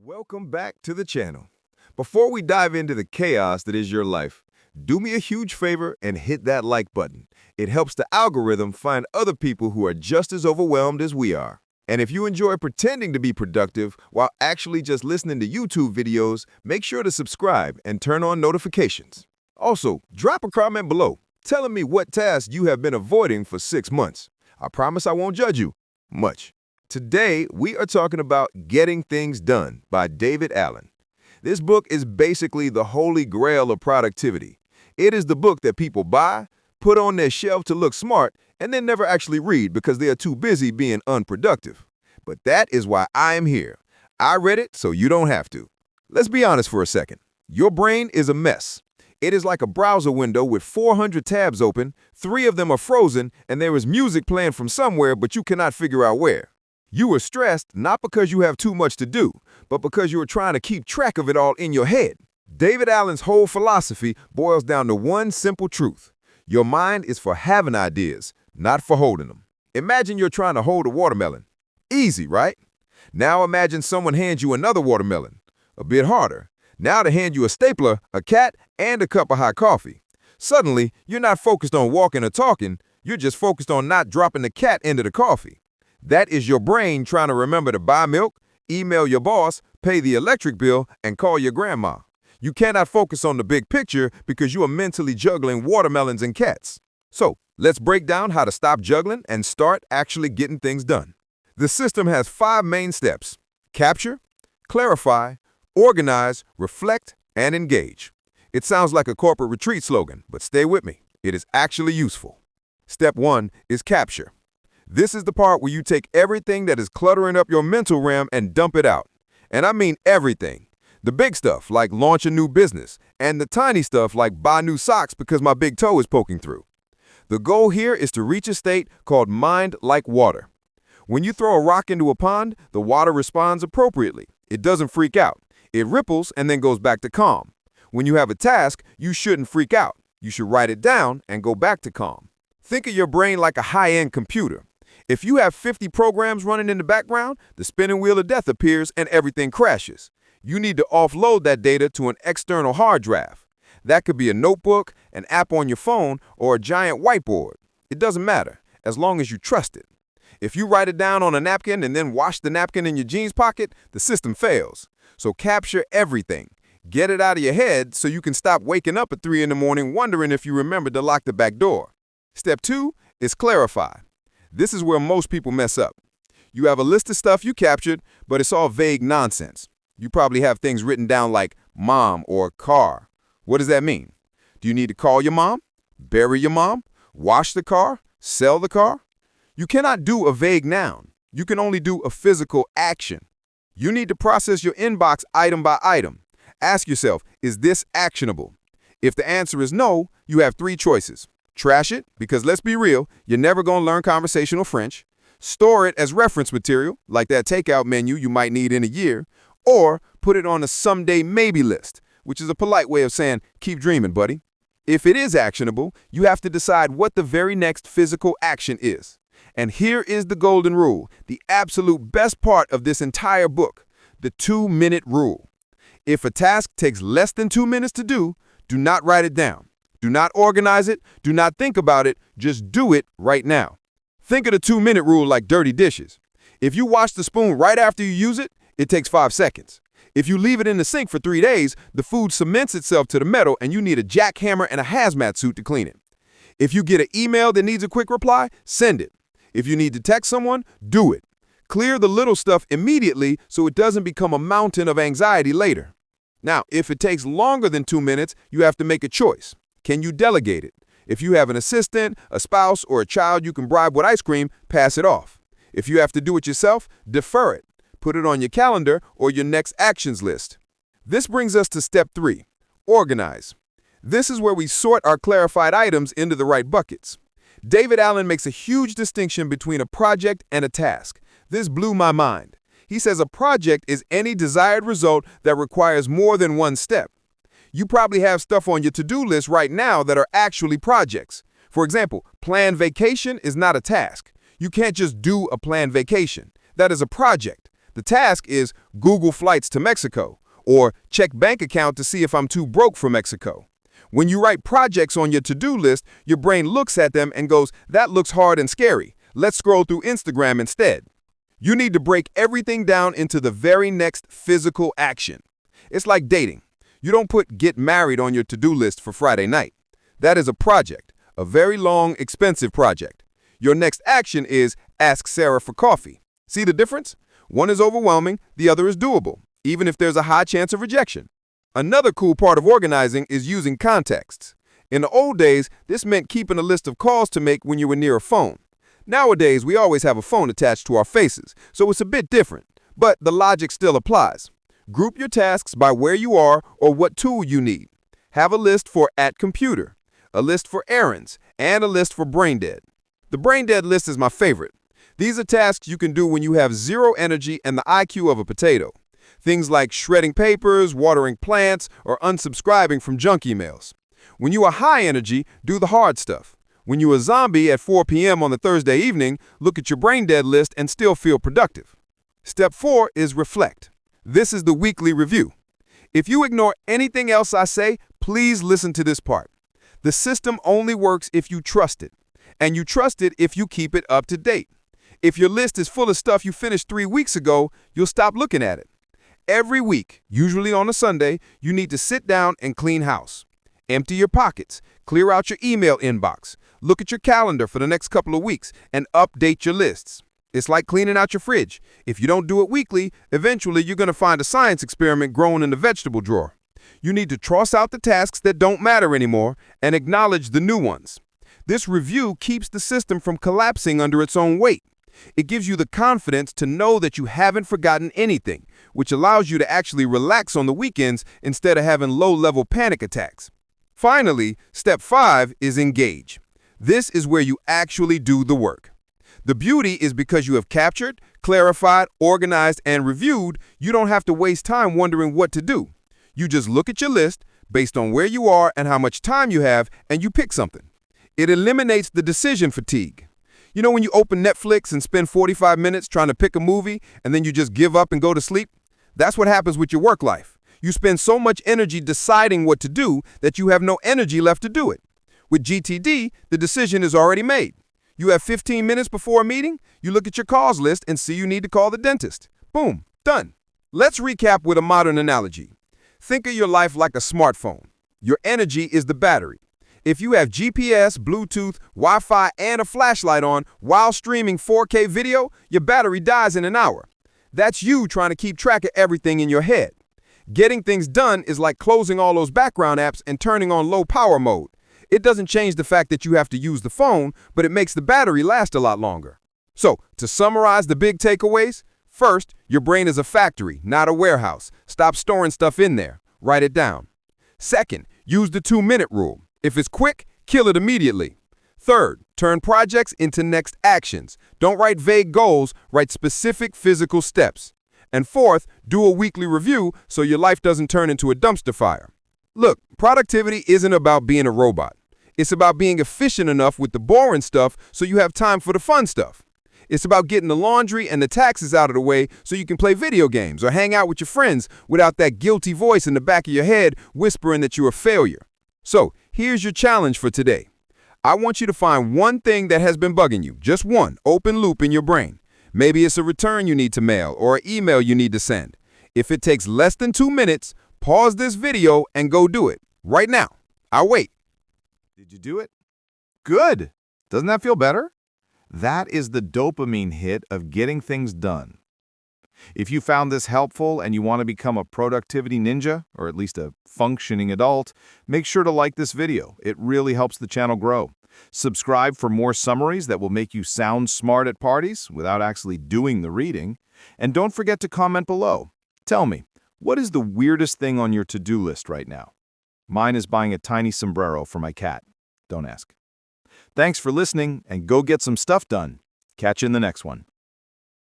Welcome back to the channel. Before we dive into the chaos that is your life, do me a huge favor and hit that like button. It helps the algorithm find other people who are just as overwhelmed as we are. And if you enjoy pretending to be productive while actually just listening to YouTube videos, make sure to subscribe and turn on notifications. Also, drop a comment below telling me what tasks you have been avoiding for 6 months. I promise I won't judge you much. Today, we are talking about Getting Things Done by David Allen. This book is basically the holy grail of productivity. It is the book that people buy, put on their shelf to look smart, and then never actually read because they are too busy being unproductive. But that is why I am here. I read it so you don't have to. Let's be honest for a second. Your brain is a mess. It is like a browser window with 400 tabs open, 3 of them are frozen, and there is music playing from somewhere but you cannot figure out where. You are stressed not because you have too much to do, but because you are trying to keep track of it all in your head. David Allen's whole philosophy boils down to one simple truth. Your mind is for having ideas, not for holding them. Imagine you're trying to hold a watermelon. Easy, right? Now imagine someone hands you another watermelon. A bit harder. Now to hand you a stapler, a cat, and a cup of hot coffee. Suddenly, you're not focused on walking or talking, you're just focused on not dropping the cat into the coffee. That is your brain trying to remember to buy milk, email your boss, pay the electric bill, and call your grandma. You cannot focus on the big picture because you are mentally juggling watermelons and cats. So, let's break down how to stop juggling and start actually getting things done. The system has 5 main steps: capture, clarify, organize, reflect, and engage. It sounds like a corporate retreat slogan, but stay with me. It is actually useful. Step 1 is capture. This is the part where you take everything that is cluttering up your mental RAM and dump it out. And I mean everything. The big stuff, like launch a new business, and the tiny stuff, like buy new socks because my big toe is poking through. The goal here is to reach a state called mind like water. When you throw a rock into a pond, the water responds appropriately. It doesn't freak out. It ripples and then goes back to calm. When you have a task, you shouldn't freak out. You should write it down and go back to calm. Think of your brain like a high-end computer. If you have 50 programs running in the background, the spinning wheel of death appears and everything crashes. You need to offload that data to an external hard drive. That could be a notebook, an app on your phone, or a giant whiteboard. It doesn't matter, as long as you trust it. If you write it down on a napkin and then wash the napkin in your jeans pocket, the system fails. So capture everything. Get it out of your head so you can stop waking up at 3 in the morning wondering if you remembered to lock the back door. Step 2 is clarify. This is where most people mess up. You have a list of stuff you captured, but it's all vague nonsense. You probably have things written down like mom or car. What does that mean? Do you need to call your mom? Bury your mom? Wash the car? Sell the car? You cannot do a vague noun. You can only do a physical action. You need to process your inbox item by item. Ask yourself, is this actionable? If the answer is no, you have 3 choices. Trash it, because let's be real, you're never going to learn conversational French. Store it as reference material, like that takeout menu you might need in a year. Or put it on a someday maybe list, which is a polite way of saying, keep dreaming, buddy. If it is actionable, you have to decide what the very next physical action is. And here is the golden rule, the absolute best part of this entire book, the 2-minute rule. If a task takes less than 2 minutes to do, do not write it down. Do not organize it. Do not think about it. Just do it right now. Think of the 2-minute rule like dirty dishes. If you wash the spoon right after you use it, it takes 5 seconds. If you leave it in the sink for 3 days, the food cements itself to the metal and you need a jackhammer and a hazmat suit to clean it. If you get an email that needs a quick reply, send it. If you need to text someone, do it. Clear the little stuff immediately so it doesn't become a mountain of anxiety later. Now, if it takes longer than 2 minutes, you have to make a choice. Can you delegate it? If you have an assistant, a spouse, or a child you can bribe with ice cream, pass it off. If you have to do it yourself, defer it. Put it on your calendar or your next actions list. This brings us to step 3, organize. This is where we sort our clarified items into the right buckets. David Allen makes a huge distinction between a project and a task. This blew my mind. He says a project is any desired result that requires more than one step. You probably have stuff on your to-do list right now that are actually projects. For example, planned vacation is not a task. You can't just do a planned vacation. That is a project. The task is Google flights to Mexico, or check bank account to see if I'm too broke for Mexico. When you write projects on your to-do list, your brain looks at them and goes, that looks hard and scary. Let's scroll through Instagram instead. You need to break everything down into the very next physical action. It's like dating. You don't put get married on your to-do list for Friday night. That is a project, a very long, expensive project. Your next action is ask Sarah for coffee. See the difference? One is overwhelming, the other is doable, even if there's a high chance of rejection. Another cool part of organizing is using contexts. In the old days, this meant keeping a list of calls to make when you were near a phone. Nowadays, we always have a phone attached to our faces, so it's a bit different, but the logic still applies. Group your tasks by where you are or what tool you need. Have a list for at computer, a list for errands, and a list for brain dead. The brain dead list is my favorite. These are tasks you can do when you have zero energy and the IQ of a potato. Things like shredding papers, watering plants, or unsubscribing from junk emails. When you are high energy, do the hard stuff. When you're a zombie at 4 p.m. on the Thursday evening, look at your brain dead list and still feel productive. Step 4 is reflect. This is the weekly review. If you ignore anything else I say, please listen to this part. The system only works if you trust it, and you trust it if you keep it up to date. If your list is full of stuff you finished 3 weeks ago, you'll stop looking at it. Every week, usually on a Sunday, you need to sit down and clean house. Empty your pockets, clear out your email inbox, look at your calendar for the next couple of weeks, and update your lists. It's like cleaning out your fridge. If you don't do it weekly, eventually you're going to find a science experiment growing in the vegetable drawer. You need to toss out the tasks that don't matter anymore and acknowledge the new ones. This review keeps the system from collapsing under its own weight. It gives you the confidence to know that you haven't forgotten anything, which allows you to actually relax on the weekends instead of having low-level panic attacks. Finally, step 5 is engage. This is where you actually do the work. The beauty is because you have captured, clarified, organized, and reviewed, you don't have to waste time wondering what to do. You just look at your list based on where you are and how much time you have, and you pick something. It eliminates the decision fatigue. You know when you open Netflix and spend 45 minutes trying to pick a movie and then you just give up and go to sleep? That's what happens with your work life. You spend so much energy deciding what to do that you have no energy left to do it. With GTD, the decision is already made. You have 15 minutes before a meeting, you look at your calls list and see you need to call the dentist. Boom, done. Let's recap with a modern analogy. Think of your life like a smartphone. Your energy is the battery. If you have GPS, Bluetooth, Wi-Fi, and a flashlight on while streaming 4K video, your battery dies in an hour. That's you trying to keep track of everything in your head. Getting things done is like closing all those background apps and turning on low power mode. It doesn't change the fact that you have to use the phone, but it makes the battery last a lot longer. So, to summarize the big takeaways, first, your brain is a factory, not a warehouse. Stop storing stuff in there. Write it down. Second, use the 2-minute rule. If it's quick, kill it immediately. Third, turn projects into next actions. Don't write vague goals, write specific physical steps. And fourth, do a weekly review so your life doesn't turn into a dumpster fire. Look, productivity isn't about being a robot. It's about being efficient enough with the boring stuff so you have time for the fun stuff. It's about getting the laundry and the taxes out of the way so you can play video games or hang out with your friends without that guilty voice in the back of your head whispering that you're a failure. So, here's your challenge for today. I want you to find one thing that has been bugging you, just one open loop in your brain. Maybe it's a return you need to mail or an email you need to send. If it takes less than 2 minutes, pause this video and go do it right now. I'll wait. Did you do it? Good. Doesn't that feel better? That is the dopamine hit of getting things done. If you found this helpful and you want to become a productivity ninja, or at least a functioning adult, make sure to like this video. It really helps the channel grow. Subscribe for more summaries that will make you sound smart at parties without actually doing the reading. And don't forget to comment below. Tell me, what is the weirdest thing on your to-do list right now? Mine is buying a tiny sombrero for my cat. Don't ask. Thanks for listening, and go get some stuff done. Catch you in the next one.